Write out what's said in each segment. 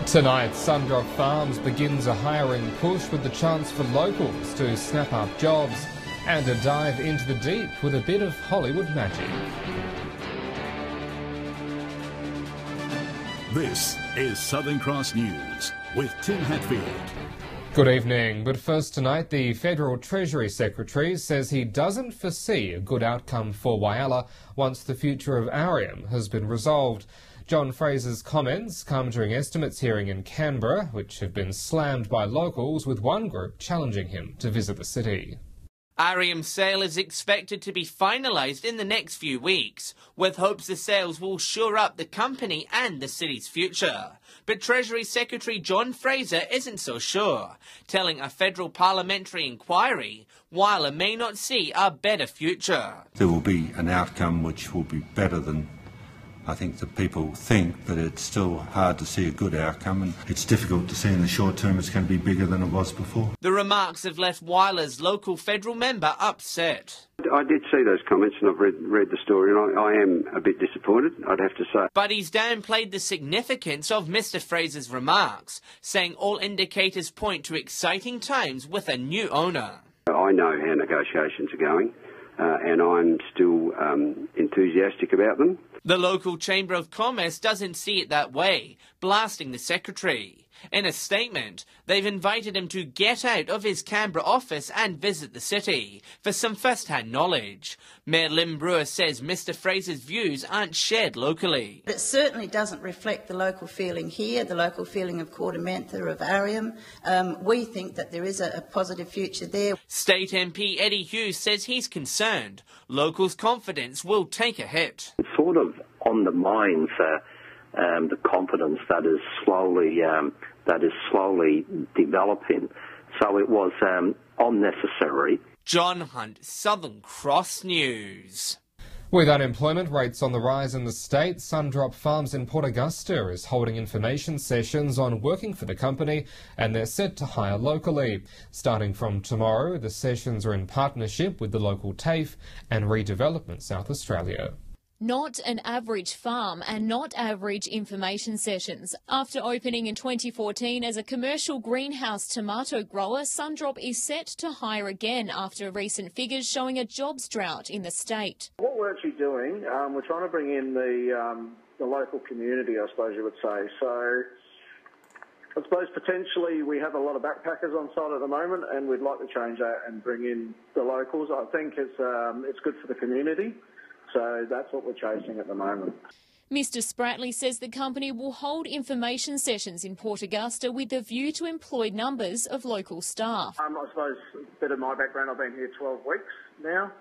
Tonight, Sundrop Farms begins a hiring push with the chance for locals to snap up jobs and a dive into the deep with a bit of Hollywood magic. This is Southern Cross News with Tim Hatfield. Good evening, but first tonight the Federal Treasury Secretary says he doesn't foresee a good outcome for Whyalla once the future of Arrium has been resolved. John Fraser's comments come during estimates hearing in Canberra, which have been slammed by locals, with one group challenging him to visit the city. Arrium's sale is expected to be finalised in the next few weeks, with hopes the sales will shore up the company and the city's future. But Treasury Secretary John Fraser isn't so sure, telling a federal parliamentary inquiry Whyalla may not see a better future. There will be an outcome which will be better than I think that people think, but it's still hard to see a good outcome, and it's difficult to see in the short term it's going to be bigger than it was before. The remarks have left Whyalla's local federal member upset. I did see those comments and I've read the story, and I am a bit disappointed, I'd have to say. But he's downplayed the significance of Mr Fraser's remarks, saying all indicators point to exciting times with a new owner. I know how negotiations are going, and I'm still enthusiastic about them. The local Chamber of Commerce doesn't see it that way, blasting the Secretary. In a statement, they've invited him to get out of his Canberra office and visit the city for some first-hand knowledge. Mayor Lynn Brewer says Mr Fraser's views aren't shared locally. It certainly doesn't reflect the local feeling here, the local feeling of Kordamentha, of Arrium. We think that there is a positive future there. State MP Eddie Hughes says he's concerned locals' confidence will take a hit. It sort of undermines the confidence that is slowly developing. So it was unnecessary. John Hunt, Southern Cross News. With unemployment rates on the rise in the state, Sundrop Farms in Port Augusta is holding information sessions on working for the company, and they're set to hire locally. Starting from tomorrow, the sessions are in partnership with the local TAFE and Redevelopment South Australia. Not an average farm and not average information sessions. After opening in 2014 as a commercial greenhouse tomato grower, Sundrop is set to hire again after recent figures showing a jobs drought in the state. What we're actually doing, we're trying to bring in the local community, I suppose you would say. So I suppose potentially we have a lot of backpackers on site at the moment, and we'd like to change that and bring in the locals. I think it's good for the community. So that's what we're chasing at the moment. Mr Spratley says the company will hold information sessions in Port Augusta with a view to employ numbers of local staff. I suppose a bit of my background, I've been here 12 weeks now,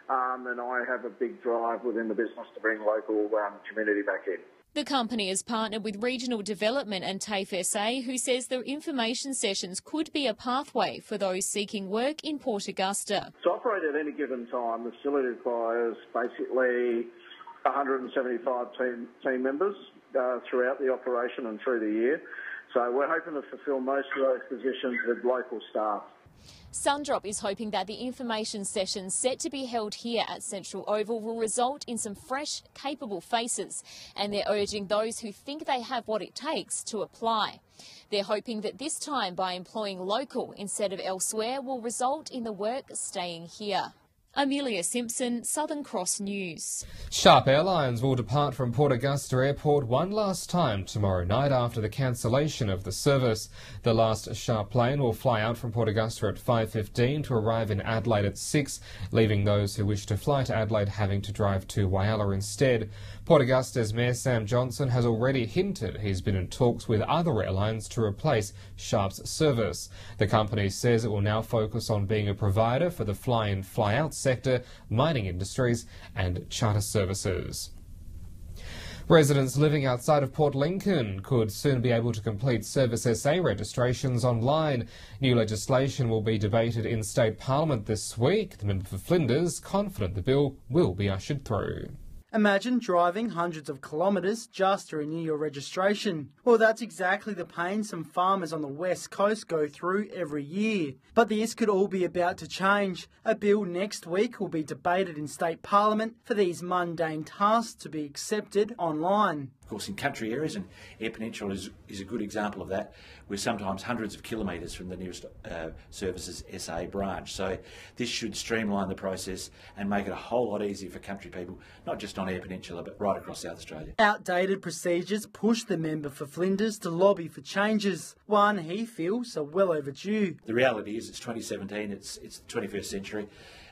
and I have a big drive within the business to bring local community back in. The company has partnered with Regional Development and TAFE SA, who says their information sessions could be a pathway for those seeking work in Port Augusta. To operate at any given time, the facility requires basically 175 team members throughout the operation and through the year. So we're hoping to fulfil most of those positions with local staff. Sundrop is hoping that the information sessions set to be held here at Central Oval will result in some fresh, capable faces, and they're urging those who think they have what it takes to apply. They're hoping that this time, by employing local instead of elsewhere, will result in the work staying here. Amelia Simpson, Southern Cross News. Sharp Airlines will depart from Port Augusta Airport one last time tomorrow night after the cancellation of the service. The last Sharp plane will fly out from Port Augusta at 5:15 to arrive in Adelaide at 6, leaving those who wish to fly to Adelaide having to drive to Whyalla instead. Port Augusta's Mayor Sam Johnson has already hinted he's been in talks with other airlines to replace Sharp's service. The company says it will now focus on being a provider for the fly-in, fly-out sector, mining industries and charter services. Residents living outside of Port Lincoln could soon be able to complete Service SA registrations online. New legislation will be debated in State Parliament this week. The member for Flinders confident the bill will be ushered through. Imagine driving hundreds of kilometres just to renew your registration. Well, that's exactly the pain some farmers on the West Coast go through every year. But this could all be about to change. A bill next week will be debated in State Parliament for these mundane tasks to be accepted online. course, in country areas, and Eyre Peninsula is a good example of that, we're sometimes hundreds of kilometres from the nearest Services SA branch. So this should streamline the process and make it a whole lot easier for country people, not just on Eyre Peninsula, but right across South Australia. Outdated procedures pushed the member for Flinders to lobby for changes, one he feels are well overdue. The reality is it's 2017, it's the 21st century,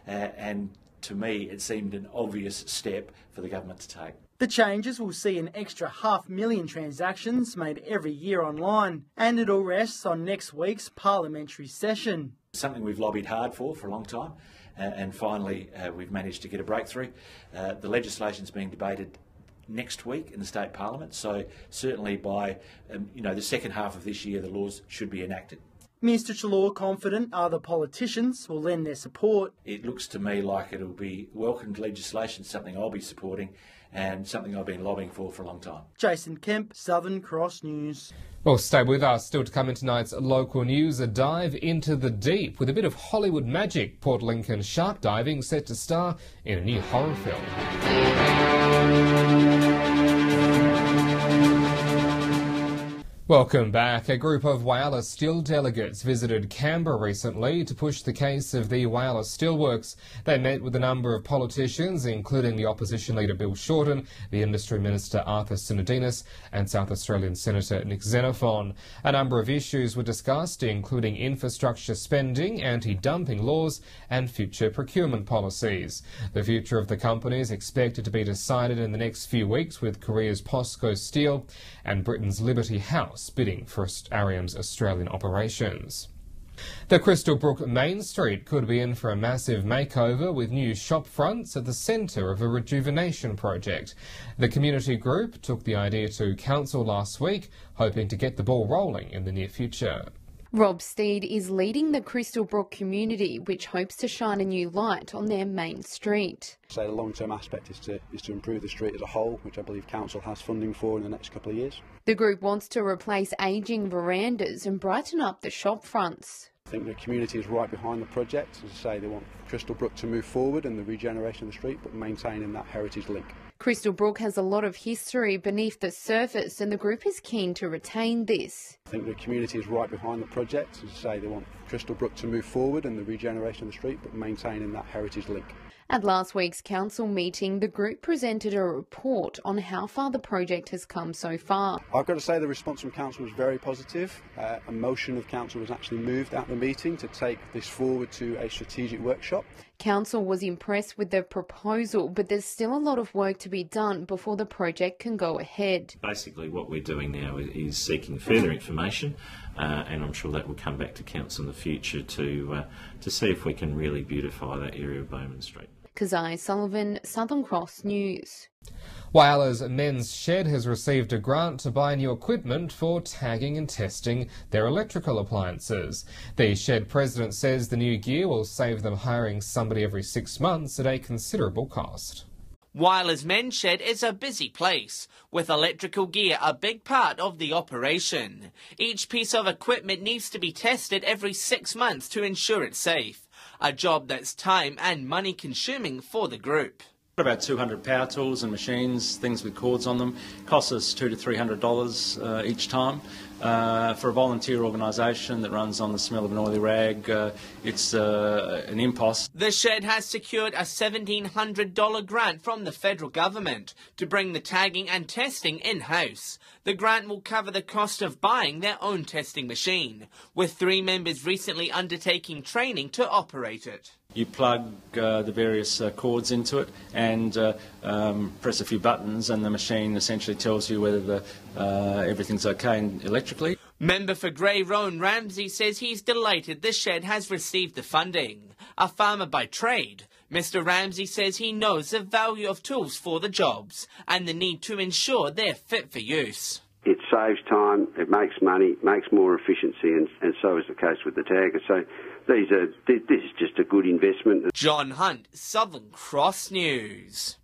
and to me it seemed an obvious step for the government to take. The changes will see an extra 500,000 transactions made every year online, and it all rests on next week's parliamentary session. Something we've lobbied hard for a long time, and finally we've managed to get a breakthrough. The legislation's being debated next week in the State Parliament, so certainly by the second half of this year the laws should be enacted. Mr Treloar confident other politicians will lend their support. It looks to me like it'll be welcomed legislation, something I'll be supporting and something I've been lobbying for a long time. Jason Kemp, Southern Cross News. Well, stay with us. Still to come in tonight's local news, a dive into the deep with a bit of Hollywood magic. Port Lincoln shark diving set to star in a new horror film. Welcome back. A group of Whyalla Steel delegates visited Canberra recently to push the case of the Whyalla Steelworks. They met with a number of politicians, including the opposition leader Bill Shorten, the Industry Minister Arthur Sinodinos and South Australian Senator Nick Xenophon. A number of issues were discussed, including infrastructure spending, anti-dumping laws and future procurement policies. The future of the company is expected to be decided in the next few weeks, with Korea's POSCO Steel and Britain's Liberty House bidding for Arium's Australian operations. The Crystal Brook Main Street could be in for a massive makeover with new shop fronts at the centre of a rejuvenation project. The community group took the idea to council last week, hoping to get the ball rolling in the near future. Rob Steed is leading the Crystal Brook community, which hopes to shine a new light on their main street. So the long-term aspect is to improve the street as a whole, which I believe council has funding for in the next couple of years. The group wants to replace ageing verandas and brighten up the shop fronts. I think the community is right behind the project. As I say, they want Crystal Brook to move forward and the regeneration of the street, but maintaining that heritage link. Crystal Brook has a lot of history beneath the surface, and the group is keen to retain this. I think the community is right behind the project. As I say, they want Crystal Brook to move forward and the regeneration of the street, but maintaining that heritage link. At last week's council meeting, the group presented a report on how far the project has come so far. I've got to say the response from council was very positive. A motion of council was actually moved at the meeting to take this forward to a strategic workshop. Council was impressed with the proposal, but there's still a lot of work to be done before the project can go ahead. Basically what we're doing now is seeking further information, and I'm sure that will come back to council in the future to see if we can really beautify that area of Bowman Street. Kazai Sullivan, Southern Cross News. Whyalla's Men's Shed has received a grant to buy new equipment for tagging and testing their electrical appliances. The shed president says the new gear will save them hiring somebody every 6 months at a considerable cost. Whylla's Men's Shed is a busy place, with electrical gear a big part of the operation. Each piece of equipment needs to be tested every 6 months to ensure it's safe, a job that's time and money consuming for the group. About 200 power tools and machines, things with cords on them, costs us $200 to $300 each time. For a volunteer organisation that runs on the smell of an oily rag, it's an impost. The shed has secured a $1,700 grant from the federal government to bring the tagging and testing in-house. The grant will cover the cost of buying their own testing machine, with 3 members recently undertaking training to operate it. You plug the various cords into it and press a few buttons, and the machine essentially tells you whether everything's okay electrically. Member for Grey Roan Ramsey says he's delighted the shed has received the funding. A farmer by trade, Mr Ramsey says he knows the value of tools for the jobs and the need to ensure they're fit for use. It saves time, it makes money, makes more efficiency, and so is the case with the tagger. So this is just a good investment. John Hunt, Southern Cross News.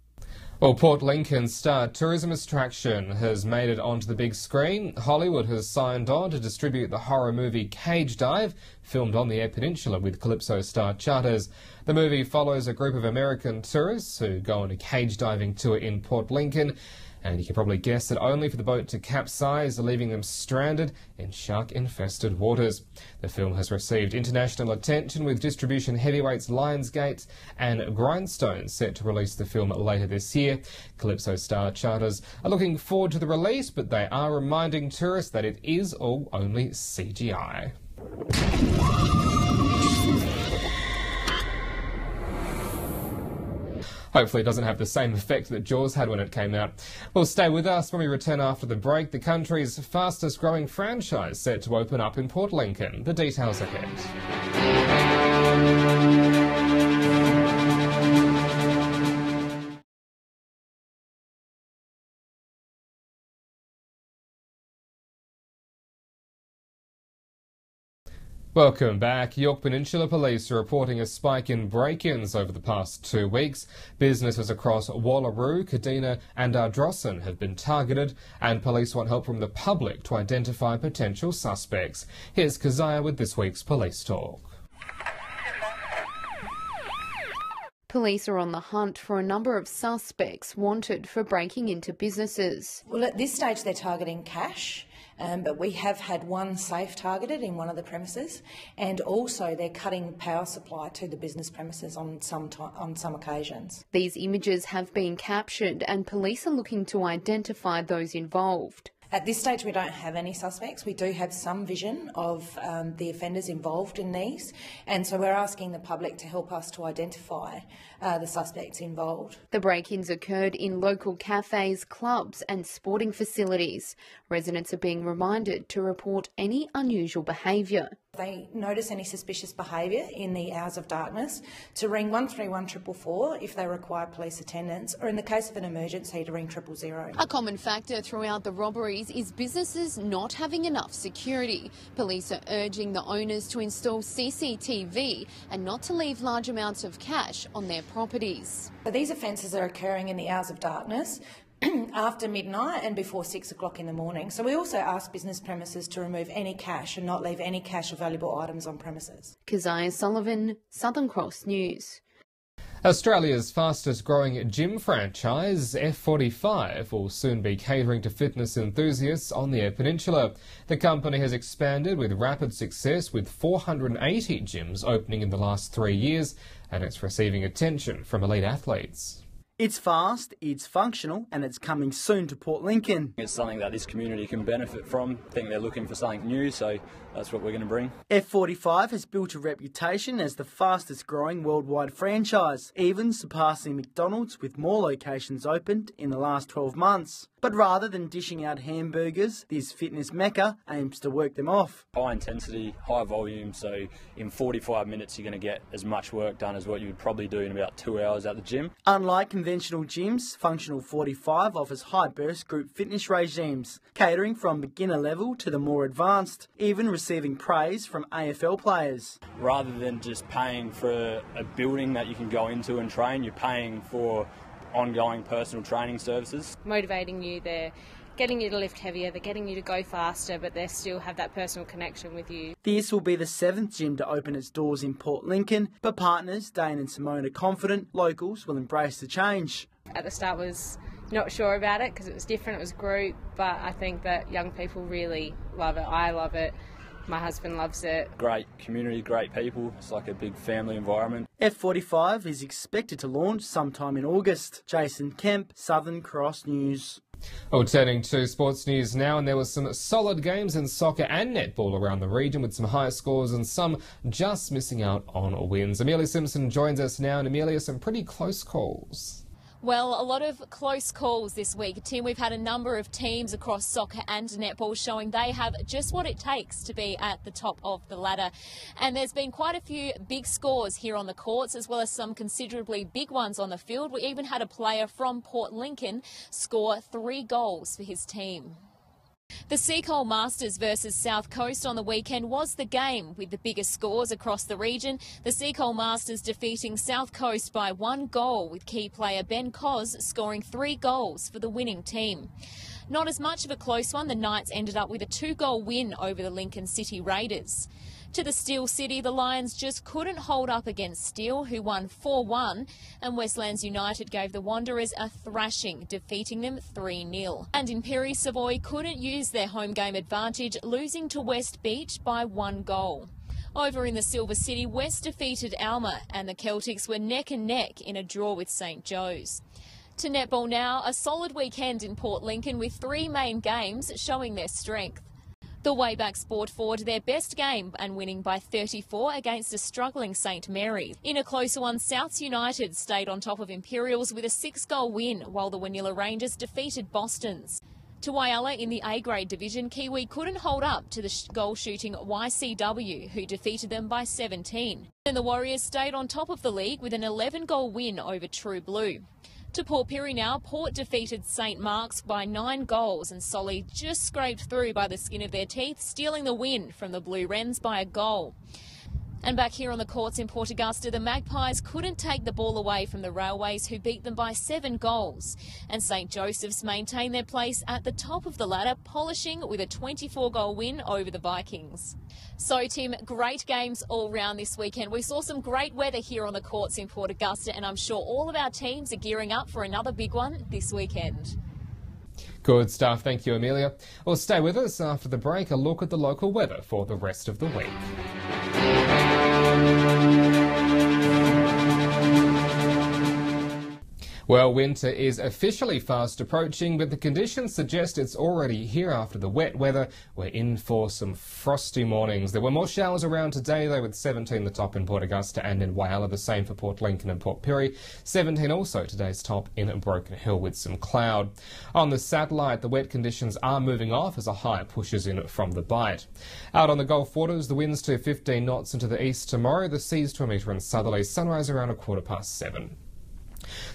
Well, Port Lincoln's star tourism attraction has made it onto the big screen. Hollywood has signed on to distribute the horror movie Cage Dive, filmed on the Eyre Peninsula with Calypso Star Charters. The movie follows a group of American tourists who go on a cage diving tour in Port Lincoln. And you can probably guess that only for the boat to capsize, leaving them stranded in shark-infested waters. The film has received international attention, with distribution heavyweights Lionsgate and Grindstone set to release the film later this year. Calypso Star Charters are looking forward to the release, but they are reminding tourists that it is all only CGI. Hopefully it doesn't have the same effect that Jaws had when it came out. Well, stay with us when we return after the break. The country's fastest growing franchise set to open up in Port Lincoln. The details ahead. Welcome back. Yorke Peninsula Police are reporting a spike in break-ins over the past 2 weeks. Businesses across Wallaroo, Kadina and Ardrossan have been targeted, and police want help from the public to identify potential suspects. Here's Keziah with this week's Police Talk. Police are on the hunt for a number of suspects wanted for breaking into businesses. Well, at this stage they're targeting cash, but we have had one safe targeted in one of the premises, and also they're cutting power supply to the business premises on some occasions. These images have been captured, and police are looking to identify those involved. At this stage, we don't have any suspects. We do have some vision of the offenders involved in these, and so we're asking the public to help us to identify the suspects involved. The break-ins occurred in local cafes, clubs and sporting facilities. Residents are being reminded to report any unusual behaviour. If they notice any suspicious behaviour in the hours of darkness, to ring 131 444 if they require police attendance, or in the case of an emergency to ring 000. A common factor throughout the robberies is businesses not having enough security. Police are urging the owners to install CCTV and not to leave large amounts of cash on their properties. But these offences are occurring in the hours of darkness, after midnight and before 6 o'clock in the morning. So we also ask business premises to remove any cash and not leave any cash or valuable items on premises. Keziah Sullivan, Southern Cross News. Australia's fastest growing gym franchise, F45, will soon be catering to fitness enthusiasts on the Eyre Peninsula. The company has expanded with rapid success, with 480 gyms opening in the last 3 years, and it's receiving attention from elite athletes. It's fast, it's functional, and it's coming soon to Port Lincoln. It's something that this community can benefit from. I think they're looking for something new, so that's what we're going to bring. F45 has built a reputation as the fastest growing worldwide franchise, even surpassing McDonald's, with more locations opened in the last 12 months. But rather than dishing out hamburgers, this fitness mecca aims to work them off. High intensity, high volume, so in 45 minutes you're going to get as much work done as what you would probably do in about 2 hours at the gym. Unlike conventional gyms, Functional 45 offers high-burst group fitness regimes, catering from beginner level to the more advanced, even receiving praise from AFL players. Rather than just paying for a building that you can go into and train, you're paying for ongoing personal training services. Motivating you, they're getting you to lift heavier, they're getting you to go faster, but they still have that personal connection with you. This will be the 7th gym to open its doors in Port Lincoln, but partners Dane and Simone are confident locals will embrace the change. At the start was not sure about it because it was different, it was group, but I think that young people really love it. I love it. My husband loves it. Great community, great people. It's like a big family environment. F45 is expected to launch sometime in August. Jason Kemp, Southern Cross News. Well, turning to sports news now, and there were some solid games in soccer and netball around the region, with some high scores and some just missing out on wins. Amelia Simpson joins us now, and Amelia, some pretty close calls. Well, a lot of close calls this week, Tim. We've had a number of teams across soccer and netball showing they have just what it takes to be at the top of the ladder. And there's been quite a few big scores here on the courts, as well as some considerably big ones on the field. We even had a player from Port Lincoln score 3 goals for his team. The Seacole Masters versus South Coast on the weekend was the game with the biggest scores across the region. The Seacole Masters defeating South Coast by 1 goal, with key player Ben Cos scoring 3 goals for the winning team. Not as much of a close one. The Knights ended up with a 2-goal win over the Lincoln City Raiders. To the Steel City, the Lions just couldn't hold up against Steel, who won 4-1, and Westlands United gave the Wanderers a thrashing, defeating them 3-0. And in Perry, Savoy couldn't use their home game advantage, losing to West Beach by 1 goal. Over in the Silver City, West defeated Alma, and the Celtics were neck and neck in a draw with St Joe's. To netball now, a solid weekend in Port Lincoln with 3 main games showing their strength. The Wayback Sport forward their best game and winning by 34 against a struggling St Mary. In a closer one, Souths United stayed on top of Imperials with a 6-goal win, while the Wanilla Rangers defeated Bostons. To Whyalla in the A-grade division, Kiwi couldn't hold up to the goal-shooting YCW, who defeated them by 17. Then the Warriors stayed on top of the league with an 11-goal win over True Blue. To Port Pirie now, Port defeated St Mark's by 9 goals and Solly just scraped through by the skin of their teeth, stealing the win from the Blue Wrens by a goal. And back here on the courts in Port Augusta, the Magpies couldn't take the ball away from the Railways, who beat them by 7 goals. And St Joseph's maintained their place at the top of the ladder, polishing with a 24-goal win over the Vikings. So, Tim, great games all round this weekend. We saw some great weather here on the courts in Port Augusta, and I'm sure all of our teams are gearing up for another big one this weekend. Good stuff. Thank you, Amelia. Well, stay with us after the break. A look at the local weather for the rest of the week. Well, winter is officially fast approaching, but the conditions suggest it's already here after the wet weather. We're in for some frosty mornings. There were more showers around today, though, with 17 the top in Port Augusta and in Whyalla, the same for Port Lincoln and Port Pirie. 17 also today's top in Broken Hill with some cloud. On the satellite, the wet conditions are moving off as a high pushes in from the Bight. Out on the Gulf waters, the winds to 15 knots into the east tomorrow, the seas to a metre in southerly, sunrise around 7:15.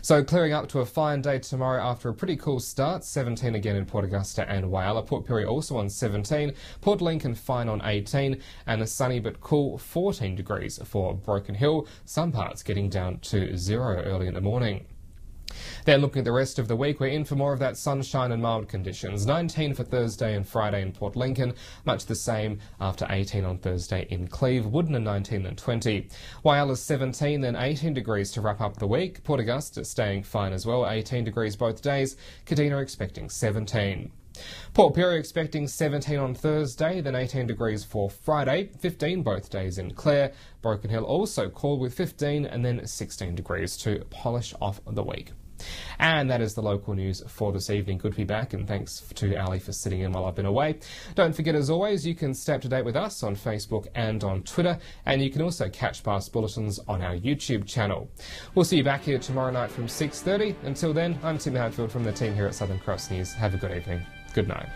So clearing up to a fine day tomorrow after a pretty cool start. 17 again in Port Augusta and Whyalla. Port Pirie also on 17. Port Lincoln fine on 18. And a sunny but cool 14 degrees for Broken Hill. Some parts getting down to 0 early in the morning. Then looking at the rest of the week, we're in for more of that sunshine and mild conditions. 19 for Thursday and Friday in Port Lincoln, much the same after 18 on Thursday in Cleve, Woodness 19 and 20. Whyalla 17, then 18 degrees to wrap up the week. Port Augusta staying fine as well, 18 degrees both days. Kadina expecting 17. Port Pirie expecting 17 on Thursday, then 18 degrees for Friday, 15 both days in Clare. Broken Hill also cool with 15 and then 16 degrees to polish off the week. And that is the local news for this evening. Good to be back, and thanks to Ali for sitting in while I've been away. Don't forget, as always, you can stay up to date with us on Facebook and on Twitter, and you can also catch past bulletins on our YouTube channel. We'll see you back here tomorrow night from 6:30. Until then, I'm Tim Hadfield from the team here at Southern Cross News. Have a good evening. Good night.